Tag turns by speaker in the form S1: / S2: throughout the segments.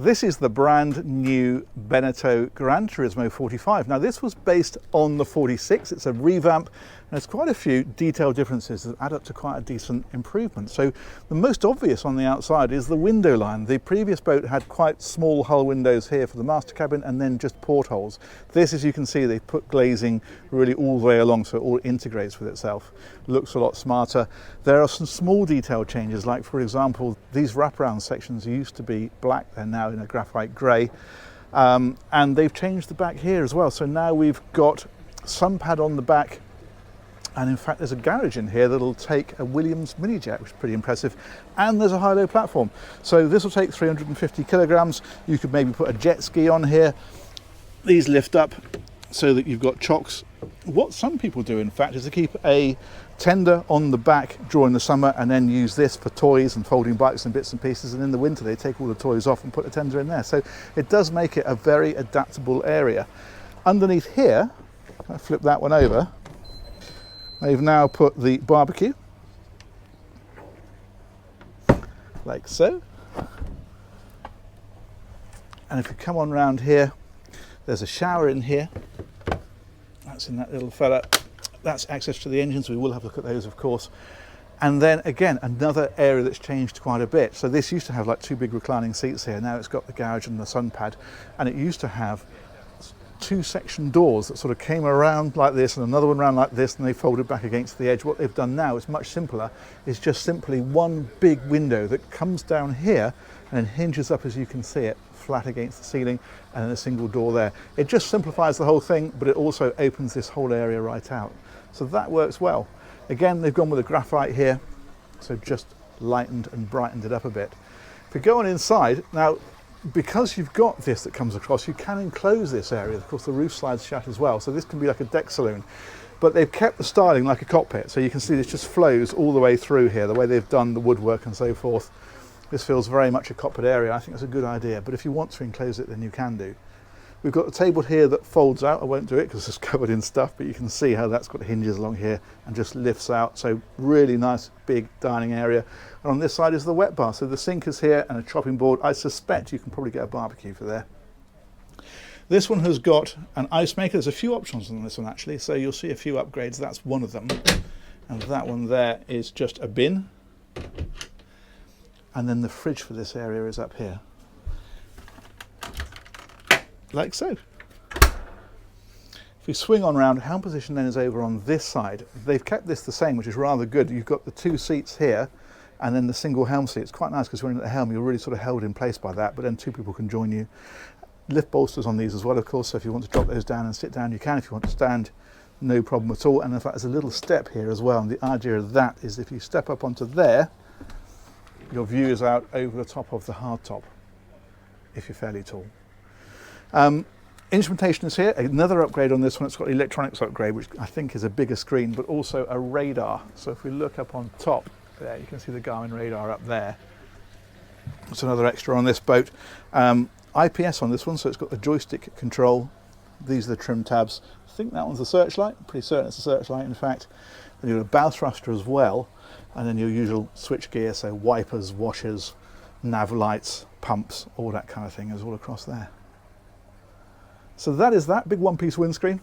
S1: This is the brand new Beneteau Grand Turismo 45. Now this was based on the 46, it's a revamp, and there's quite a few detail differences that add up to quite a decent improvement. So the most obvious on the outside is the window line. The previous boat had quite small hull windows here for the master cabin and then just portholes. This, as you can see, they've put glazing really all the way along so it all integrates with itself. Looks a lot smarter. There are some small detail changes, like for example, these wraparound sections used to be black, they're now in a graphite grey, and they've changed the back here as well. So now we've got sun pad on the back, and in fact there's a garage in here that'll take a Williams mini jet, which is pretty impressive, and there's a high-low platform. So this will take 350 kilograms. You could maybe put a jet ski on here. These lift up so that you've got chocks. What some people do, in fact, is to keep a tender on the back during the summer and then use this for toys and folding bikes and bits and pieces, and in the winter they take all the toys off and put the tender in there. So it does make it a very adaptable area. Underneath here, I flip that one over, they've now put the barbecue, like so. And if you come on round here, there's a shower in here. That's in that little fella. That's access to the engines. We will have a look at those, of course. And then again, another area that's changed quite a bit. So this used to have like two big reclining seats here. Now it's got the garage and the sun pad. And it used to have two section doors that sort of came around like this and another one around like this, and they folded back against the edge. What they've done now is much simpler. It's just simply one big window that comes down here and then hinges up, as you can see it, flat against the ceiling, and then a single door there. It just simplifies the whole thing, but it also opens this whole area right out. So that works well. Again, they've gone with a graphite here, so just lightened and brightened it up a bit. If we go on inside, now because you've got this that comes across, you can enclose this area. Of course, the roof slides shut as well, so this can be like a deck saloon. But they've kept the styling like a cockpit, so you can see this just flows all the way through here, the way they've done the woodwork and so forth. This feels very much a cockpit area. I think that's a good idea, but if you want to enclose it, then you can do. We've got the table here that folds out. I won't do it because it's covered in stuff, but you can see how that's got hinges along here and just lifts out. So really nice big dining area. And on this side is the wet bar. So the sink is here and a chopping board. I suspect you can probably get a barbecue for there. This one has got an ice maker. There's a few options on this one actually. So you'll see a few upgrades. That's one of them. And that one there is just a bin. And then the fridge for this area is up here. Like so. If we swing on round, helm position then is over on this side. They've kept this the same, which is rather good. You've got the two seats here and then the single helm seat. It's quite nice because when you're at the helm, you're really sort of held in place by that, but then two people can join you. Lift bolsters on these as well, of course, so if you want to drop those down and sit down, you can. If you want to stand, no problem at all. And in fact, there's a little step here as well, and the idea of that is if you step up onto there, your view is out over the top of the hardtop, if you're fairly tall. Instrumentation is here. Another upgrade on this one. It's got electronics upgrade, which I think is a bigger screen, but also a radar. So if we look up on top there, you can see the Garmin radar up there. That's another extra on this boat. IPS on this one, so it's got the joystick control. These are the trim tabs. I think that one's the searchlight. I'm pretty certain it's a searchlight, in fact. Then you've got a bow thruster as well, and then your usual switch gear, so wipers, washers, nav lights, pumps, all that kind of thing is all across there. So that is that big one-piece windscreen,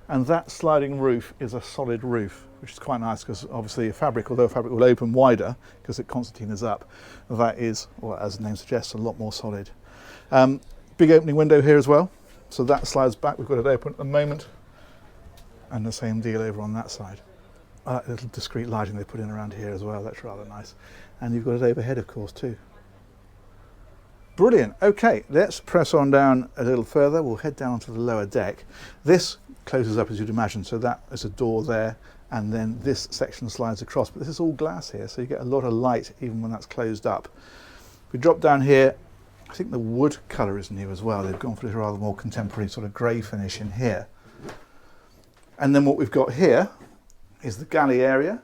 S1: and that sliding roof is a solid roof, which is quite nice because obviously a fabric, although a fabric will open wider because it concertina is up, that is, well, as the name suggests, a lot more solid. Big opening window here as well, so that slides back. We've got it open at the moment, and the same deal over on that side. Little discreet lighting they put in around here as well, that's rather nice. And you've got it overhead, of course, too. Brilliant. Okay, let's press on down a little further. We'll head down to the lower deck. This closes up, as you'd imagine, so that is a door there, and then this section slides across, but this is all glass here, so you get a lot of light even when that's closed up. If we drop down here, I think the wood colour is new as well. They've gone for this rather more contemporary sort of grey finish in here. And then what we've got here is the galley area.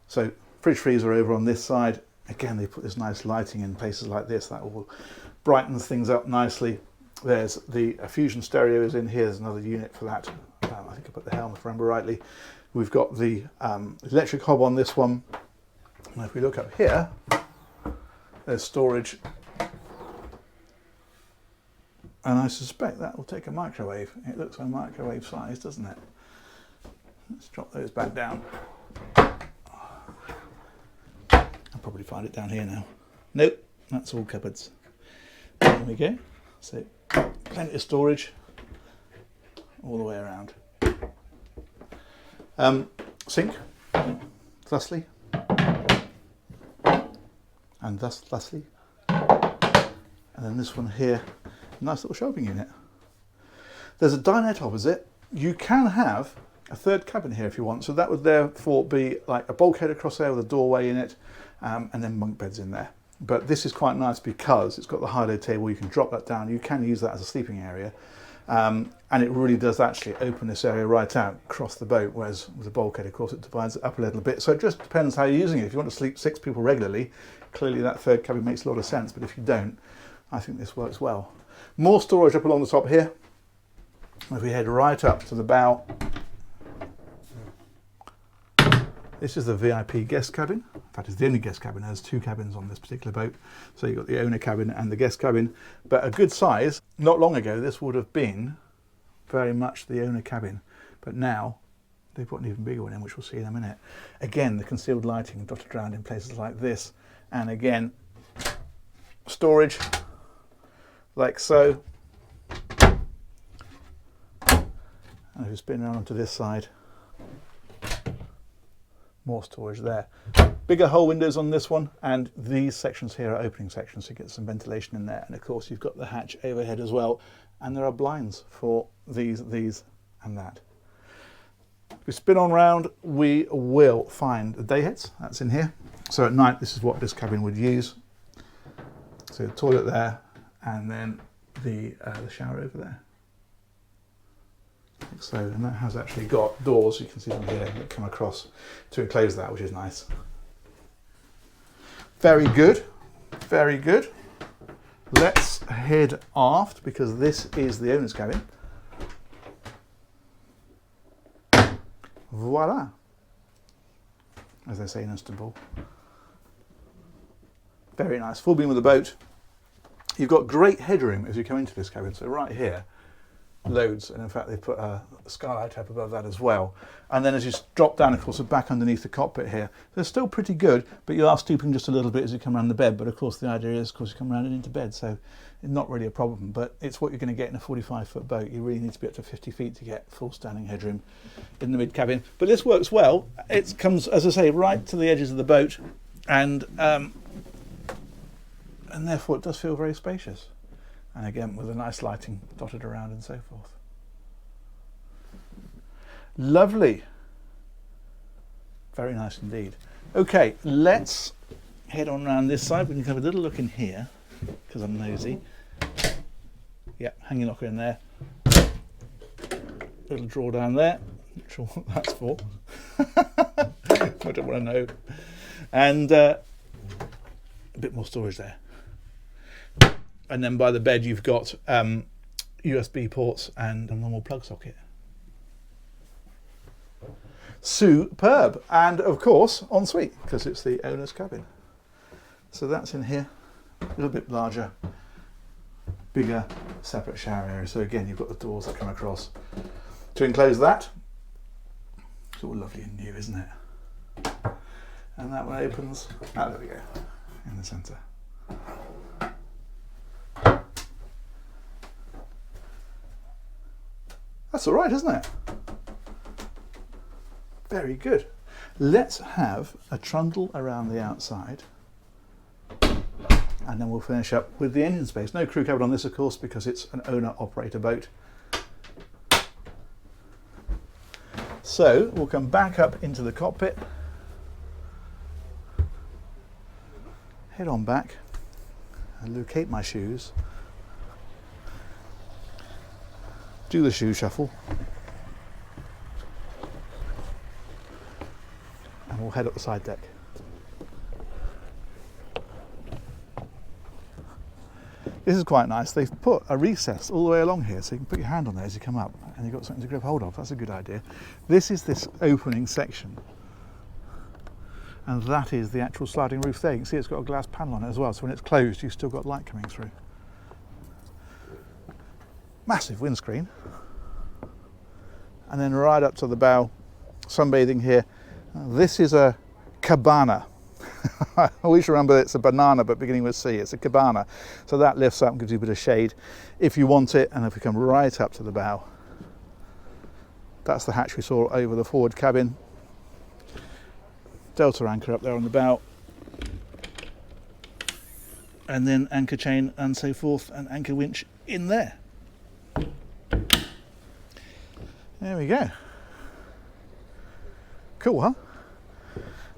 S1: So fridge freezer over on this side. Again, they put this nice lighting in places like this. That all brightens things up nicely. There's the Fusion stereo is in here. There's another unit for that. I think I put the helm, if I remember rightly. We've got the electric hob on this one. And if we look up here, there's storage And I suspect that will take a microwave. It looks like microwave size, doesn't it? Let's drop those back down. I'll probably find it down here now. Nope, that's all cupboards. There we go. So plenty of storage all the way around. Sink, thusly, and thusly. And then this one here, nice little shopping unit. There's a dinette opposite. You can have a third cabin here if you want, so that would therefore be like a bulkhead across there with a doorway in it, and then bunk beds in there. But this is quite nice because it's got the high low table. You can drop that down. You can use that as a sleeping area, and it really does actually open this area right out across the boat, whereas with the bulkhead, of course, it divides it up a little bit. So it just depends how you're using it. If you want to sleep 6 people regularly, clearly that third cabin makes a lot of sense, but if you don't, I think this works well. More storage up along the top here. If we head right up to the bow, this is the VIP guest cabin. In fact, it's the only guest cabin. There's 2 cabins on this particular boat. So you've got the owner cabin and the guest cabin, but a good size. Not long ago, this would have been very much the owner cabin, but now they've put an even bigger one in, which we'll see in a minute. Again, the concealed lighting dotted around in places like this. And again, storage like so. And if we spin around onto this side, more storage there. Bigger hull windows on this one, and these sections here are opening sections to get some ventilation in there. And of course you've got the hatch overhead as well, and there are blinds for these and that. If we spin on round, we will find the day heads. That's in here. So at night, this is what this cabin would use. So the toilet there, and then the shower over there. Like so, and that has actually got doors, you can see them here, that come across to enclose that, which is nice. Very good, very good. Let's head aft, because this is the owner's cabin. Voila, as they say in Istanbul. Very nice, full beam of the boat. You've got great headroom as you come into this cabin. So right here, loads, and in fact they put a skylight up above that as well. And then as you drop down, of course, we're back underneath the cockpit here. They're still pretty good, but you are stooping just a little bit as you come around the bed. But of course the idea is, of course, you come around and into bed, so it's not really a problem. But it's what you're going to get in a 45-foot boat. You really need to be up to 50 feet to get full standing headroom in the mid cabin. But this works well. It comes, as I say, right to the edges of the boat, and therefore it does feel very spacious. And again, with a nice lighting dotted around and so forth. Lovely. Very nice indeed. Okay, let's head on around this side. We can have a little look in here, because I'm nosy. Yeah, hanging locker in there. Little drawer down there. Not sure what that's for. I don't want to know. And a bit more storage there. And then by the bed you've got USB ports and a normal plug socket. Superb. And of course ensuite, because it's the owner's cabin. So that's in here, a little bit larger, bigger, separate shower area. So again, you've got the doors that come across to enclose that. It's all lovely and new, isn't it? And that one opens, there we go, in the centre. That's all right, isn't it? Very good. Let's have a trundle around the outside, and then we'll finish up with the engine space. No crew cabin on this, of course, because it's an owner-operator boat. So we'll come back up into the cockpit, head on back, and locate my shoes. Do the shoe shuffle, and we'll head up the side deck. This is quite nice. They've put a recess all the way along here, so you can put your hand on there as you come up, and you've got something to grip hold of. That's a good idea. This is this opening section, and that is the actual sliding roof there. You can see it's got a glass panel on it as well, so when it's closed, you've still got light coming through. massive windscreen, and then right up to the bow, sunbathing here. This is a Cabana. I always remember it's a banana but beginning with C. It's a Cabana, so that lifts up and gives you a bit of shade if you want it. And if we come right up to the bow, that's the hatch we saw over the forward cabin. Delta anchor up there on the bow, and then anchor chain and so forth, and anchor winch in there. There we go. Cool, huh?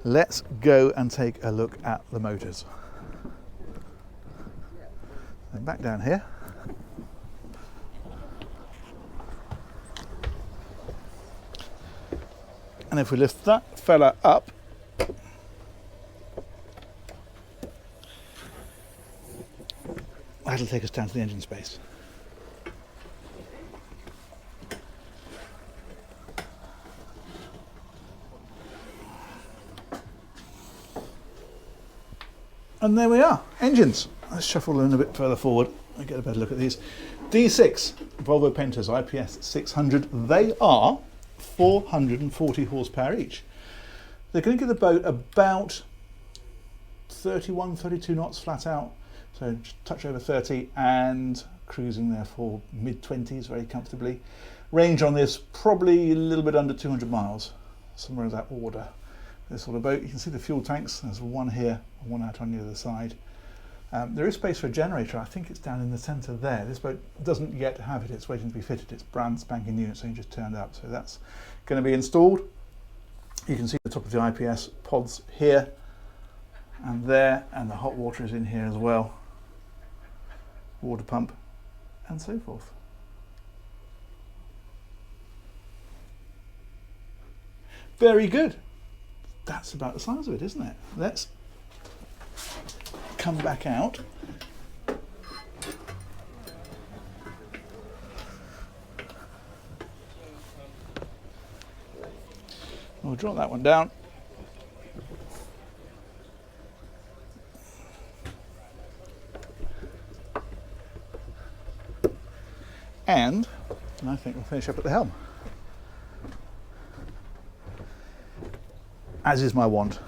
S1: Let's go and take a look at the motors. And back down here. And if we lift that fella up, that'll take us down to the engine space. And there we are, engines. Let's shuffle in a bit further forward and get a better look at these. D6 Volvo Pentas IPS 600. They are 440 horsepower each. They're going to give the boat about 31, 32 knots flat out, so just touch over 30, and cruising there for mid-20s very comfortably. Range on this probably a little bit under 200 miles, somewhere in that order. This sort of boat, you can see the fuel tanks. There's one here, one out on the other side. There is space for a generator. I think it's down in the centre there. This boat doesn't yet have it. It's waiting to be fitted. It's brand spanking new. It's only just turned up, so that's going to be installed. You can see the top of the IPS pods here and there, and the hot water is in here as well. Water pump and so forth. Very good. That's about the size of it, isn't it? Let's come back out. We'll drop that one down. And I think we'll finish up at the helm, as is my wont.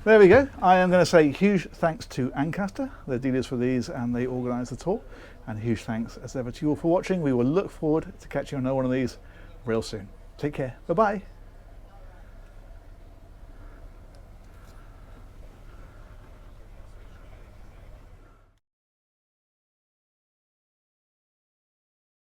S1: There we go. I am going to say huge thanks to Ancaster, the dealers for these, and they organise the tour. And huge thanks as ever to you all for watching. We will look forward to catching you on another one of these real soon. Take care. Bye-bye.